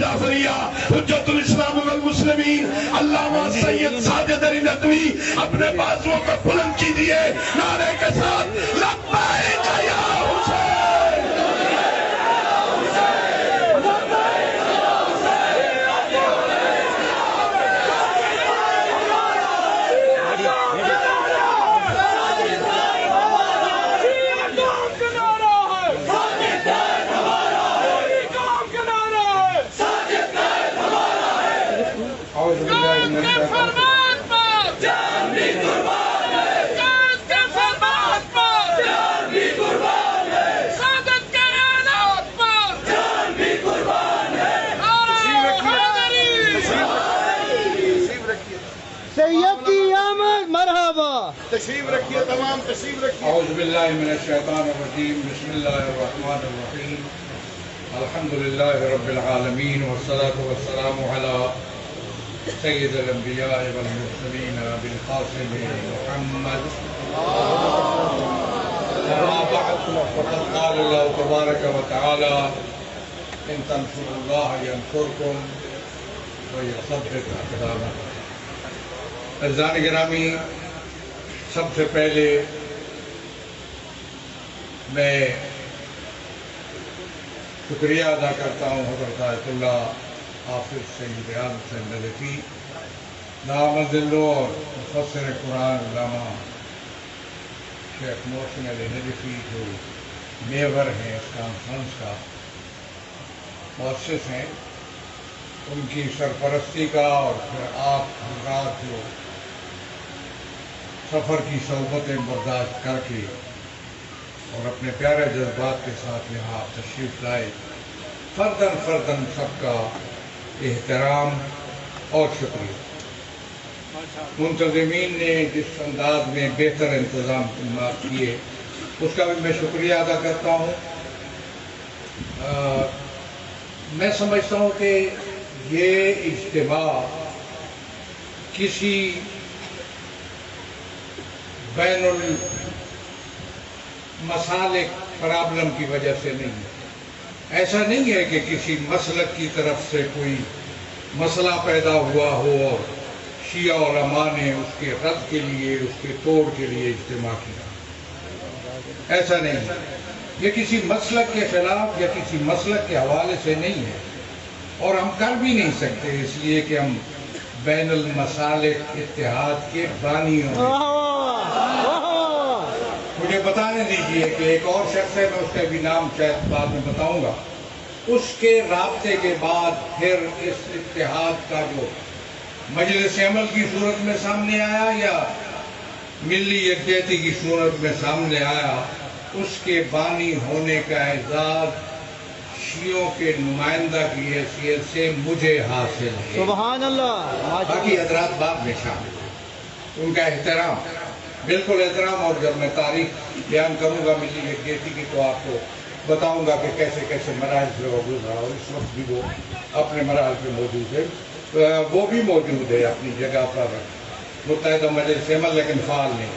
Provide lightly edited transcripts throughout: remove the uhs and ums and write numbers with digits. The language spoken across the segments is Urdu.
جعفریہ حجت الاسلام والمسلمین علامہ سید ساجد علی ندوی اپنے بازوؤں کو بلند کیجئے، نعرے کے ساتھ لبیک یا حسین۔ تشریف رکھیے، تمام تشریف رکھیے۔ اعوذ باللہ من الشیطان الرجیم، بسم اللہ الرحمن الرحیم، الحمدللہ رب العالمین والصلاة والسلام علی سید الانبیاء والمرسلین بالقاسم محمد اما بعد، فقد قال اللہ تبارک و تعالی ان تنصروا اللہ ینصرکم ویثبت اقدامکم۔ عزیزان گرامی، سب سے پہلے میں شکریہ ادا کرتا ہوں حضرت آیت اللہ حافظ سید اعظم حسین نجفی نامزلو اور مفسر قرآن علامہ شیخ محسن علی نجفی جو میور ہیں اس کانفرنس کا مؤسس ہیں، ان کی سرپرستی کا اور پھر آپ حضرات جو سفر کی صحبتیں برداشت کر کے اور اپنے پیارے جذبات کے ساتھ یہاں تشریف لائے، فرداً فرداً سب کا احترام اور شکریہ۔ منتظمین نے جس انداز میں بہتر انتظامات کیے اس کا بھی میں شکریہ ادا کرتا ہوں۔ میں سمجھتا ہوں کہ یہ اجتماع کسی بین المسالک پرابلم کی وجہ سے نہیں ہے۔ ایسا نہیں ہے کہ کسی مسلک کی طرف سے کوئی مسئلہ پیدا ہوا ہو اور شیعہ علماء نے اس کے رد کے لیے، اس کے توڑ کے لیے اجتماع کیا، ایسا نہیں ہے۔ یہ کسی مسلک کے خلاف یا کسی مسلک کے حوالے سے نہیں ہے، اور ہم کر بھی نہیں سکتے، اس لیے کہ ہم بین المسالک اتحاد کے بانی ہوں۔ مجھے بتانے دیجئے کہ ایک اور شخص ہے، میں اس کا بھی نام شاید بعد میں بتاؤں گا، اس کے رابطے کے بعد پھر اس اتحاد کا جو مجلس عمل کی صورت میں سامنے آیا یا ملی یکجہتی کی صورت میں سامنے آیا، اس کے بانی ہونے کا اعزاز شیعوں کے نمائندہ کی حیثیت سے مجھے حاصل ہے۔ سبحان اللہ۔ باقی حضرات بعد میں شامل ہیں، ان کا احترام، بالکل احترام۔ اور جب میں تاریخ بیان کروں گا ملی یکجہتی کی تو آپ کو بتاؤں گا کہ کیسے کیسے مراحل سے وہ گزرا، اور اس وقت بھی وہ اپنے مراحل پہ موجود ہے، وہ بھی موجود ہے اپنی جگہ پر متحدہ مجلس عمل، لیکن فعال نہیں۔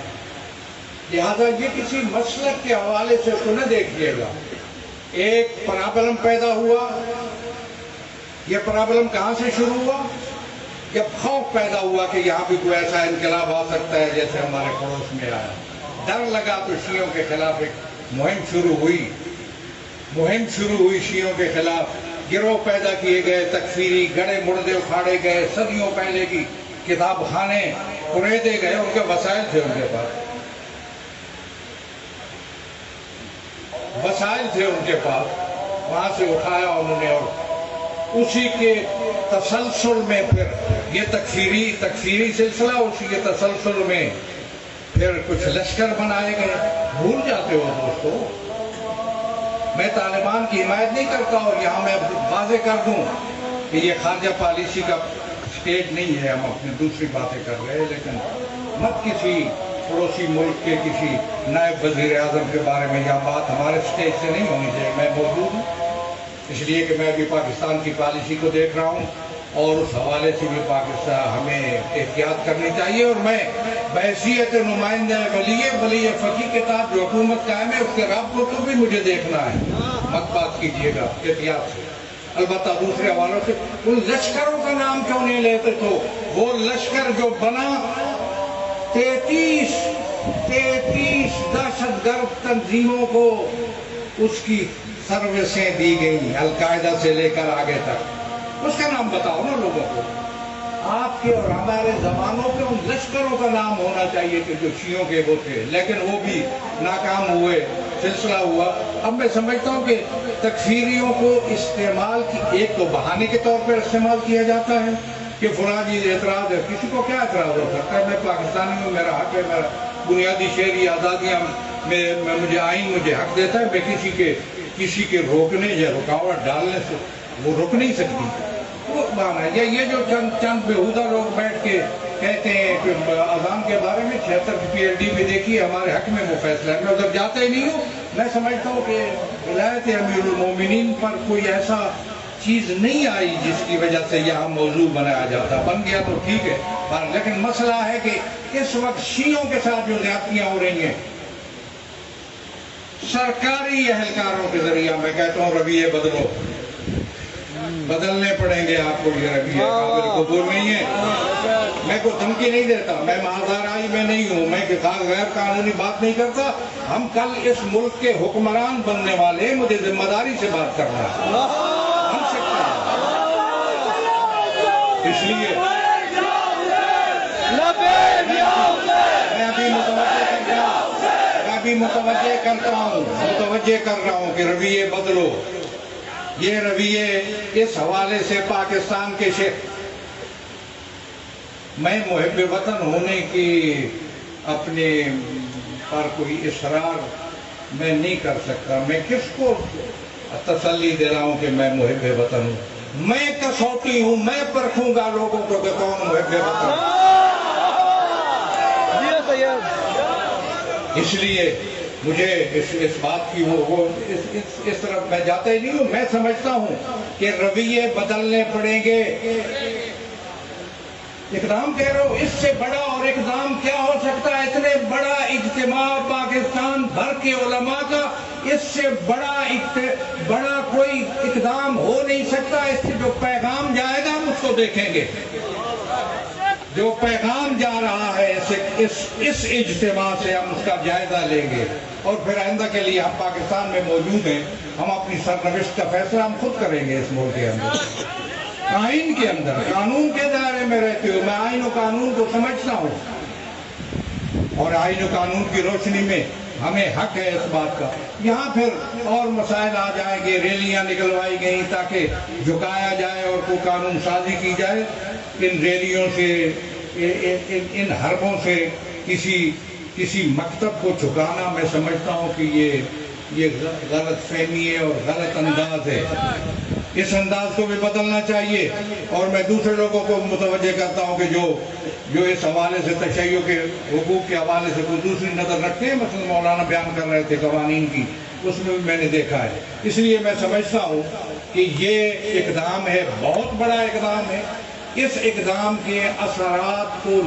لہٰذا یہ کسی مسلک کے حوالے سے تو نہ دیکھیے گا۔ ایک پرابلم پیدا ہوا، یہ پرابلم کہاں سے شروع ہوا؟ جب خوف پیدا ہوا کہ یہاں بھی کوئی ایسا انقلاب آ سکتا ہے جیسے ہمارے پڑوس میں آیا، ڈر لگا تو شیعوں کے خلاف ایک مہم شروع ہوئی شیعوں کے خلاف، گروہ پیدا کیے گئے، تکفیری گڑے مردے اکھاڑے گئے، صدیوں پہلے کی کتاب خانے قریدے گئے، ان کے وسائل تھے، ان کے پاس وسائل تھے، ان کے پاس وہاں سے اٹھایا انہوں نے، اور اسی کے تسلسل میں پھر یہ تکفیری سلسلہ، اسی کے تسلسل میں پھر کچھ لشکر بنائے گئے۔ بھول جاتے ہو دوستو، میں طالبان کی حمایت نہیں کرتا، اور یہاں میں واضح کر دوں کہ یہ خارجہ پالیسی کا سٹیج نہیں ہے، ہم اپنی دوسری باتیں کر رہے ہیں، لیکن مت کسی پڑوسی ملک کے کسی نائب وزیر اعظم کے بارے میں یہ بات ہمارے سٹیج سے نہیں ہونی چاہیے۔ میں موجود ہوں اس لیے کہ میں ابھی پاکستان کی پالیسی کو دیکھ رہا ہوں، اور اس حوالے سے بھی پاکستان ہمیں احتیاط کرنی چاہیے، اور میں بحیثیت نمائندہ ولی فقی کے تحت جو حکومت قائم ہے اس کے رابطوں کو بھی مجھے دیکھنا ہے، مت بات کیجیے گا احتیاط سے۔ البتہ دوسرے حوالوں سے ان لشکروں کا نام کیوں نہیں لیتے؟ تو وہ لشکر جو بنا 33 دہشت گرد تنظیموں کو اس کی سروسیں دی گئی، القاعدہ سے لے کر آگے تک، اس کا نام بتاؤ نا لوگوں کو۔ آپ کے اور ہمارے زمانوں کے ان لشکروں کا نام ہونا چاہیے کہ جو شیعوں کے وہ تھے، لیکن وہ بھی ناکام ہوئے، سلسلہ ہوا۔ اب میں سمجھتا ہوں کہ تکفیریوں کو استعمال کی ایک تو بہانے کے طور پر استعمال کیا جاتا ہے کہ فلاں جی اعتراض ہے، کسی کو کیا اعتراض ہو سکتا ہے؟ میں پاکستانی ہوں، میرا حق ہے، میرا بنیادی شہری آزادیاں مجھے آئین مجھے حق دیتا ہے، میں کسی کے روکنے یا رکاوٹ ڈالنے سے وہ رک نہیں سکتی۔ وہ بہانا ہے۔ یہ جو چند بےہودہ لوگ بیٹھ کے کہتے ہیں کہ اذان کے بارے میں 76 کی PhD میں دیکھیے ہمارے حق میں وہ فیصلہ ہے، میں ادھر جاتا ہی نہیں ہوں۔ میں سمجھتا ہوں کہ ولایت امیر المومنین پر کوئی ایسا چیز نہیں آئی جس کی وجہ سے یہاں موضوع بنایا جاتا، بن گیا تو ٹھیک ہے، لیکن مسئلہ ہے کہ اس وقت شیعوں کے ساتھ جو زیادتیاں ہو رہی ہیں سرکاری اہلکاروں کے ذریعہ، میں کہتا ہوں رویے بدلو، بدلنے پڑیں گے آپ کو، یہ رویے قابل قبول نہیں ہے۔ میں کوئی دھمکی نہیں دیتا، میں مازارائی میں نہیں ہوں، میں غیر قانونی بات نہیں کرتا۔ ہم کل اس ملک کے حکمران بننے والے ہیں، مجھے ذمہ داری سے بات کرنا ہے، ہم سکتے ہیں۔ اس لیے میں ابھی متوجہ کر رہا ہوں کہ رویے بدلو۔ یہ رویے اس حوالے سے پاکستان کے میں محب وطن ہونے کی اپنے پر کوئی اصرار میں نہیں کر سکتا۔ میں کس کو تسلی دے رہا ہوں کہ میں محب وطن ہوں؟ میں کسوٹی ہوں، میں پرکھوں گا لوگوں کو کہ کون محب وطن ہے۔ اس لیے مجھے اس بات کی اس طرف میں جاتا ہی نہیں ہوں۔ میں سمجھتا ہوں کہ رویے بدلنے پڑیں گے۔ اقدام کہہ رہا ہوں، اس سے بڑا اور اقدام کیا ہو سکتا ہے؟ اتنے بڑا اجتماع پاکستان بھر کے علماء کا، اس سے بڑا کوئی اقدام ہو نہیں سکتا۔ اس سے جو پیغام جائے گا ہم اس کو دیکھیں گے، جو پیغام جا رہا ہے اس اجتماع سے ہم اس کا جائزہ لیں گے، اور پھر آئندہ کے لیے ہم پاکستان میں موجود ہیں، ہم اپنی سرنوشت کا فیصلہ ہم خود کریں گے اس ملک کے اندر، آئین کے اندر، قانون کے دائرے میں رہتے ہو۔ میں آئین و قانون کو سمجھتا ہوں، اور آئین و قانون کی روشنی میں ہمیں حق ہے اس بات کا۔ یہاں پھر اور مسائل آ جائیں گے، ریلیاں نکلوائی گئیں تاکہ جھکایا جائے اور کوئی قانون سازی کی جائے۔ ان ریلیوں سے، ان حربوں سے کسی مکتب کو جھکانا، میں سمجھتا ہوں کہ یہ غلط فہمی ہے اور غلط انداز ہے۔ اس انداز کو بھی بدلنا چاہیے، اور میں دوسرے لوگوں کو متوجہ کرتا ہوں کہ جو اس حوالے سے تشیع کے حقوق کے حوالے سے کوئی دوسری نظر رکھتے ہیں، مثلا مولانا بیان کر رہے تھے قوانین کی، اس میں بھی میں نے دیکھا ہے۔ اس لیے میں سمجھتا ہوں کہ یہ اقدام ہے، بہت بڑا اقدام ہے۔ اس اقدام کے اثرات کو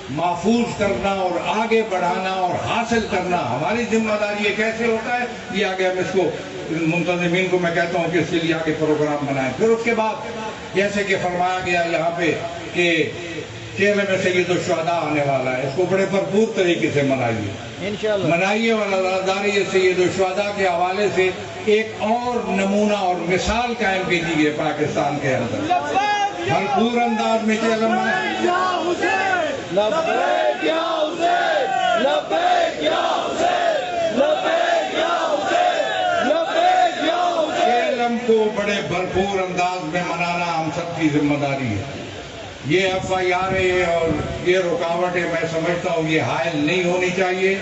محفوظ کرنا اور آگے بڑھانا اور حاصل کرنا ہماری ذمہ داری ہے۔ کیسے ہوتا ہے یہ آگے ہم اس کو منتظمین کو میں کہتا ہوں کہ اس کے لیے آگے پروگرام بنائیں۔ پھر اس کے بعد جیسے کہ فرمایا گیا یہاں پہ کہ چہرے میں سید الشہداء آنے والا ہے، اس کو بڑے بھرپور طریقے سے منائیے، منائیے، اور اللہ سید الشہداء کے حوالے سے ایک اور نمونہ اور مثال قائم کیجیے پاکستان کے اندر، بھرپور انداز میں چہرے کو بڑے بھرپور انداز میں منانا ہم سب کی ذمہ داری ہے۔ یہ FIR اور یہ رکاوٹیں میں سمجھتا ہوں یہ حائل نہیں ہونی چاہیے۔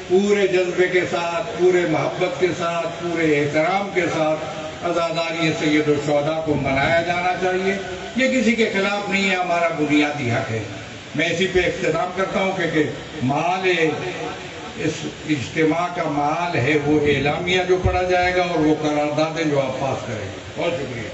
پورے جذبے کے ساتھ، پورے محبت کے ساتھ، پورے احترام کے ساتھ عزاداری سید الشہداء کو منایا جانا چاہیے۔ یہ کسی کے خلاف نہیں ہے، ہمارا بنیادی حق ہے۔ میں اسی پہ اختتام کرتا ہوں کہ محال اس اجتماع کا محال ہے وہ اعلامیہ جو پڑھا جائے گا اور وہ قراردادیں جو آپ پاس کریں گے۔ بہت شکریہ۔